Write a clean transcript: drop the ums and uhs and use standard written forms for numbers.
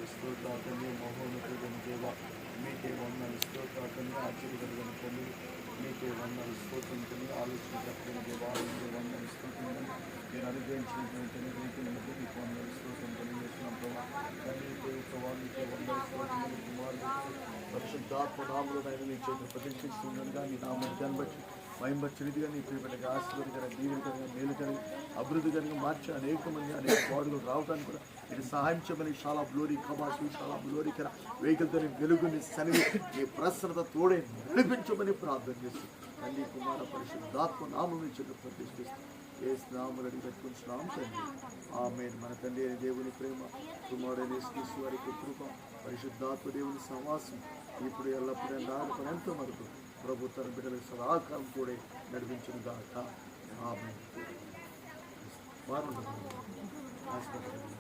స్తోత్రాన్ని మహోన్నతుడైన దేవ మీకే వందనాలు స్తోత్రాన్ని ఆశ్చర్యకరమైన తండ్రి మీకే వందనాలు స్తోత్రంతో ఆలోచన చెప్పిన దేవా మీకే వందనాలు స్తోత్రం మీరు అనుగ్రహించినటువంటి రీతిని బట్టి మీకు వందనాలు స్తోత్రం తెలియజేస్తున్నాం ప్రభావ తండ్రి ప్రభావ మీకే వందనాలు స్తోత్రం కుమారుడు పరిశుద్ధాత్మ నామములో నీ చేతులు ప్రతిష్ఠిస్తుండగా నీ నామాన్ని బట్టి మహింబచ్చనిదిగా నీ ప్రియపడిగా ఆశీర్వదిగా దీవెనకరంగా మేలుకరంగా అభివృద్ధికరంగా మార్చి అనేక మంది అనేక వాడులు రావడానికి కూడా మీరు సహాయం చేయమని చాలా బ్లోరీ కబాసు చాలా బ్లోరీకర వెహికల్తో వెలుగుని సనివి నీ ప్రసన్నత తోడే నడిపించమని ప్రార్థన చేస్తూ తల్లి కుమార పరిశుద్ధాత్మ నామం చేతులు ప్రతిష్ఠిస్తూ ఏ స్నామలు అడిగి పెట్టుకుంటున్నాం తండ్రి ఆమె మన తండ్రి అయిన దేవుని ప్రేమ కుమారుడైన యేసు వారి కృప పరిశుద్ధాత్మ దేవుని సహవాసం ఇప్పుడు ఎల్లప్పుడూ రాకపోయిన ఎంతో వరకు ప్రభు తన బిడ్డలకు సదాకాలం కూడా నడిపించిన దాకా ఆమె వారు హాస్పిటల్